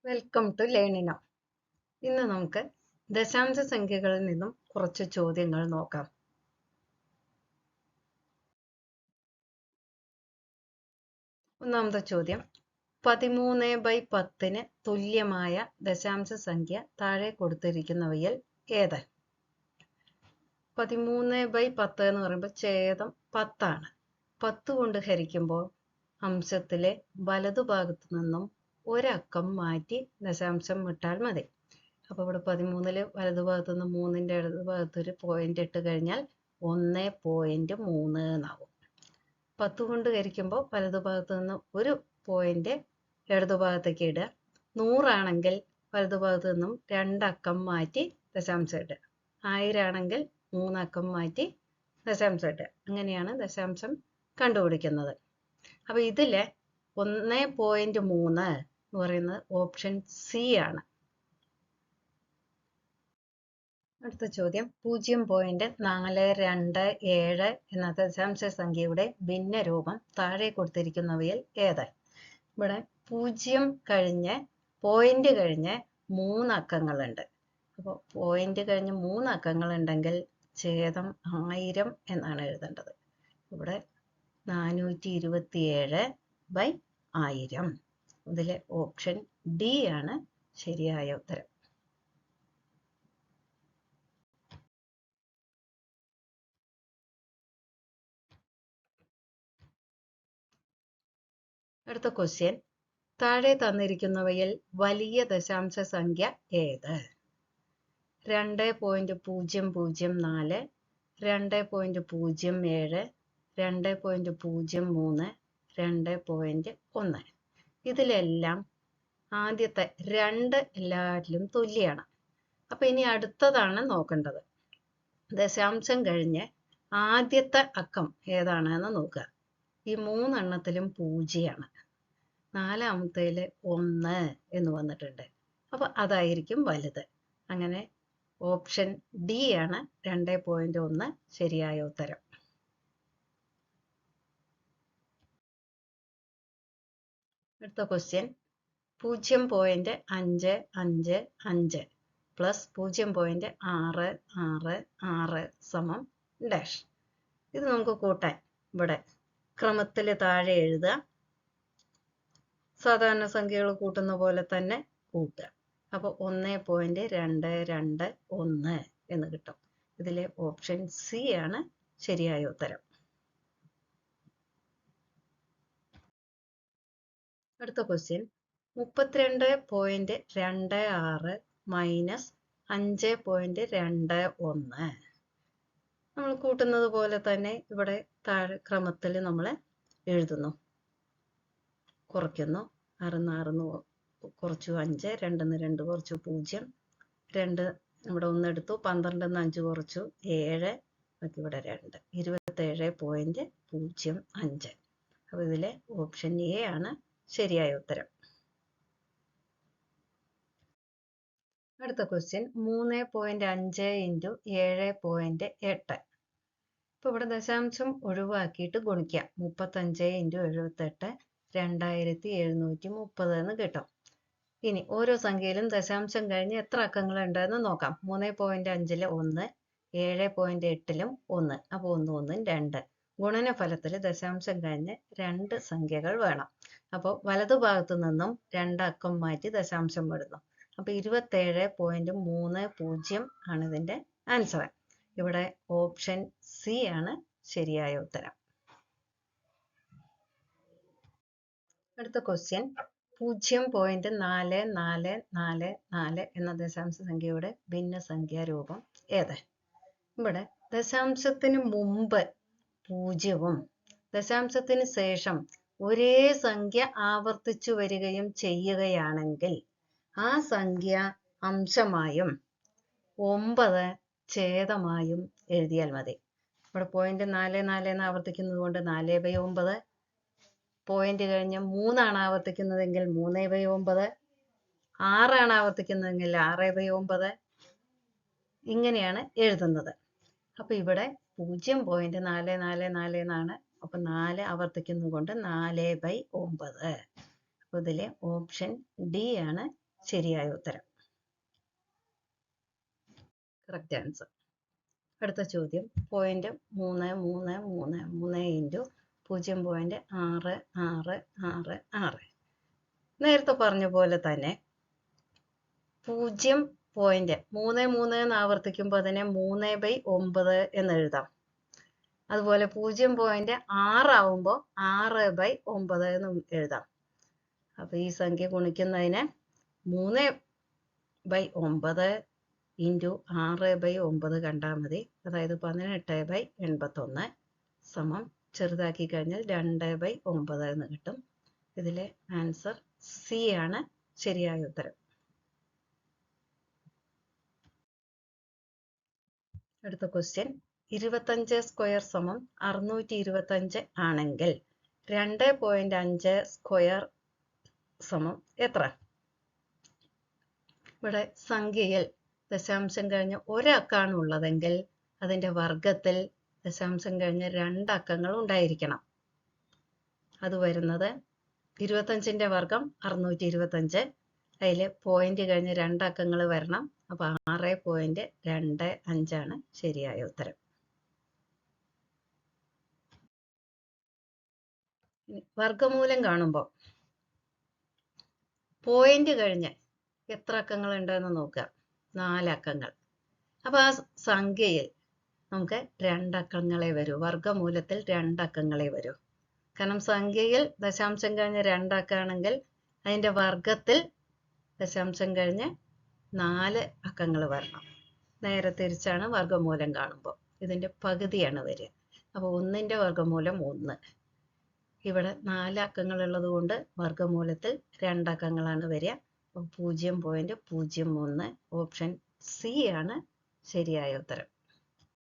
Welcome to Learnino. ഇന്ന് നമുക്ക് ദശാംശ സംഖ്യകളിൽ നിന്നും കുറച്ച് ചോദ്യങ്ങൾ നോക്കാം. ഒന്നാമത്തെ ചോദ്യം, 13/10 തുല്യമായ ദശാംശ സംഖ്യ താഴെ കൊടുത്തിരിക്കുന്നവയിൽ ഏത്? 13/10 എന്ന് പറയുമ്പോൾ ഛേദം 10 ആണ്. 10 കൊണ്ട് ഹരിക്കുമ്പോൾ അംശത്തിലെ വലതുഭാഗത്തു നിന്നും ഒരക്കം മാറ്റി ദശാംശം വിട്ടാൽ മതി. അപ്പോൾ ഇവിടെ 13 വലതുഭാഗത്തു നിന്ന് 3ന്റെ ഇടതുഭാഗത്ത് ഒരു പോയിന്റ് ഇട്ട് കഴിഞ്ഞാൽ 1.3 എന്നാവും. 10 കൊണ്ട് ഹരിക്കുമ്പോൾ വലതുഭാഗത്തു നിന്ന് ഒരു പോയിന്റ് ഇടതുഭാഗത്തേക്ക് ഇടുക. 100 ആണെങ്കിൽ വലതുഭാഗത്തു നിന്നും 2 അക്കം മാറ്റി ദശാംശം ഇടുക. 1000 ആണെങ്കിൽ 3 അക്കം മാറ്റി ദശാംശം ഇടുക. അങ്ങനെയാണ് ദശാംശം കണ്ടുപിടിക്കുന്നത്. അപ്പോൾ ഇതിലെ 1.3 എന്ന് പറയുന്നത് ഓപ്ഷൻ സി ആണ്. അടുത്ത ചോദ്യം, 0.427 എന്ന ദശാംശ സംഖ്യയുടെ ഭിന്നരൂപം താഴെ കൊടുത്തിരിക്കുന്നവയിൽ ഏത്? ഇവിടെ 0 കഴിഞ്ഞ് പോയിന്റ് കഴിഞ്ഞ് 3 അക്കങ്ങളുണ്ട്. അപ്പോൾ പോയിന്റ് കഴിഞ്ഞ് 3 അക്കങ്ങളുണ്ടെങ്കിൽ ഛേദം 1000 എന്നാണ് എഴുതേണ്ടത്. ഇവിടെ 427/1000. ഇതിലെ ഓപ്ഷൻ ഡി ആണ് ശരിയായ ഉത്തരം. അടുത്ത ക്വസ്റ്റ്യൻ, താഴെ തന്നിരിക്കുന്നവയിൽ വലിയ ദശാംശ സംഖ്യ ഏത്? 2.004, 2.07, 2.03, 2.1. ഇതിലെല്ലാം ആദ്യത്തെ 2 എല്ലാറ്റിലും തുല്യമാണ്. അപ്പൊ ഇനി അടുത്തതാണ് നോക്കേണ്ടത്. ദശാംശം കഴിഞ്ഞ് ആദ്യത്തെ അക്കം ഏതാണെന്ന് നോക്കുക. ഈ 3 എണ്ണത്തിലും 0 ആണ്. 4ാമത്തേല് 1 എന്ന് വന്നിട്ടുണ്ട്. അപ്പൊ അതായിരിക്കും വലുത്. അങ്ങനെ ഓപ്ഷൻ ഡി ആണ് 2.1 ശരിയായ ഉത്തരം. അടുത്ത ക്വസ്റ്റ്യൻ, 0.555 പ്ലസ് 0.666 സമം ഡാഷ്. ഇത് നമുക്ക് കൂട്ടാൻ ഇവിടെ ക്രമത്തിൽ താഴെ എഴുതുക. സാധാരണ സംഖ്യകൾ കൂട്ടുന്ന പോലെ തന്നെ കൂട്ടുക. അപ്പോൾ 1.221 എന്ന് കിട്ടും. ഇതിലെ ഓപ്ഷൻ സി ആണ് ശരിയായ ഉത്തരം. അടുത്ത ക്വസ്റ്റ്യൻ, 32.26 മൈനസ് 5.21. നമ്മൾ കൂട്ടുന്നത് പോലെ തന്നെ ഇവിടെ താഴെ ക്രമത്തിൽ നമ്മൾ എഴുതുന്നു. കുറയ്ക്കുന്നു. 6 കുറച്ചു 5, 2 കുറച്ചു 0, 2 ഇവിടെ 1 എടുത്തു, 12 5 കുറച്ചു 7, ഇവിടെ 2, 27.05. അപ്പോൾ ഇതിലെ ഓപ്ഷൻ എ ആണ് ശരിയായ ഉത്തരം. അടുത്ത ക്വസ്റ്റ്യൻ, 3.5 × 7.8. ഇപ്പൊ ഇവിടെ ദശാംശം ഒഴിവാക്കിയിട്ട് ഗുണിക്കാം. 35 × 78 2730 എന്ന് കിട്ടും. ഇനി ഓരോ സംഖ്യയിലും ദശാംശം കഴിഞ്ഞ് എത്ര അക്കങ്ങൾ ഉണ്ടെന്ന് നോക്കാം. 3.5-ല് 1, 7.8-ലും 1. അപ്പോൾ 1 1 2. ഗുണനഫലത്തിൽ ദശാംശം കഴിഞ്ഞ് 2 സംഖ്യകൾ വേണം. അപ്പോൾ വലതുഭാഗത്തു നിന്നും 2 അക്കം മാറ്റി ദശാംശം വിടുന്നു. അപ്പോൾ 27.30 ആണ് ഇതിന്റെ ആൻസർ. ഇവിടെ ഓപ്ഷൻ സി ആണ് ശരിയായ ഉത്തരം. അടുത്ത ക്വസ്റ്റ്യൻ, 0.4444 എന്ന ദശാംശ സംഖ്യയുടെ ഭിന്നസംഖ്യാരൂപം ഏത്? ഇവിടെ ദശാംശത്തിന് മുമ്പ് 0-ഉം ദശാംശത്തിന് ശേഷം ഒരേ സംഖ്യ ആവർത്തിച്ചു വരികയും ചെയ്യുകയാണെങ്കിൽ ആ സംഖ്യ അംശമായും 9 ഛേദമായും എഴുതിയാൽ മതി. ഇവിടെ 0.44 എന്ന് ആവർത്തിക്കുന്നത് കൊണ്ട് 4/9, പോയിന്റ് കഴിഞ്ഞ് 3 ആണ് ആവർത്തിക്കുന്നതെങ്കിൽ 3/9, 6 ആണ് ആവർത്തിക്കുന്നതെങ്കിൽ 6/9, ഇങ്ങനെയാണ് എഴുതുന്നത്. അപ്പൊ ഇവിടെ 0.444 എന്നാണ്. അപ്പൊ 4 ആവർത്തിക്കുന്നത് കൊണ്ട് 4/9. അപ്പൊ ഇതിലെ ഓപ്ഷൻ ഡി ആണ് ശരിയായ ഉത്തരം. Correct answer. അടുത്ത ചോദ്യം 0.3333 ഇൻറ്റു 0.6666. നേരത്തെ പറഞ്ഞ പോലെ തന്നെ 0.33 എന്ന് ആവർത്തിക്കുമ്പോൾ അതിനെ 3/9 എന്ന് എഴുതാം. അതുപോലെ 0.6 ആവുമ്പോൾ 6/9 എന്ന് എഴുതാം. അപ്പൊ ഈ സംഖ്യ ഗുണിക്കുന്നതിന് 3/9 ഇൻറ്റു 6/9 കണ്ടാൽ മതി. അതായത് 18/81 സമം ചെറുതാക്കി കഴിഞ്ഞാൽ 2/9 എന്ന് കിട്ടും. ഇതിലെ ആൻസർ സി ആണ് ശരിയായ ഉത്തരം. അടുത്ത ക്വസ്റ്റ്യൻ 25 സ്ക്വയർ സമം 625 ആണെങ്കിൽ 2.5 സ്ക്വയർ സമം എത്ര? ഇവിടെ സംഖ്യയിൽ ദശാംശം കഴിഞ്ഞ് ഒരക്കമാണ് ഉള്ളതെങ്കിൽ അതിൻ്റെ വർഗത്തിൽ ദശാംശം കഴിഞ്ഞ് 2 അക്കങ്ങൾ ഉണ്ടായിരിക്കണം. അത് വരുന്നത് 25ന്റെ വർഗം 625. അതിൽ പോയിന്റ് കഴിഞ്ഞ് 2 അക്കങ്ങൾ വരണം. അപ്പൊ 6.25 ആണ് ശരിയായ ഉത്തരം. വർഗമൂലം കാണുമ്പോൾ പോയിന്റ് കഴിഞ്ഞ് എത്ര അക്കങ്ങൾ ഉണ്ടെന്ന് നോക്കുക. 4 അക്കങ്ങൾ. അപ്പൊ ആ സംഖ്യയിൽ നമുക്ക് 2 അക്കങ്ങളെ വരൂ. വർഗമൂലത്തിൽ 2 അക്കങ്ങളെ വരൂ. കാരണം സംഖ്യയിൽ ദശാംശം കഴിഞ്ഞ് 2 അക്കമാണെങ്കിൽ അതിൻ്റെ വർഗത്തിൽ ദശാംശം കഴിഞ്ഞ് 4 അക്കങ്ങൾ വരണം. നേരെ തിരിച്ചാണ് വർഗമൂലം കാണുമ്പോൾ. ഇതിൻ്റെ പകുതിയാണ് വരിക. അപ്പോൾ 1ന്റെ വർഗമൂലം 1. ഇവിടെ 4 അക്കങ്ങൾ ഉള്ളത് കൊണ്ട് വർഗമൂലത്തിൽ 2 അക്കങ്ങളാണ് വരിക. 0.03. ഓപ്ഷൻ സി ആണ് ശരിയായ ഉത്തരം.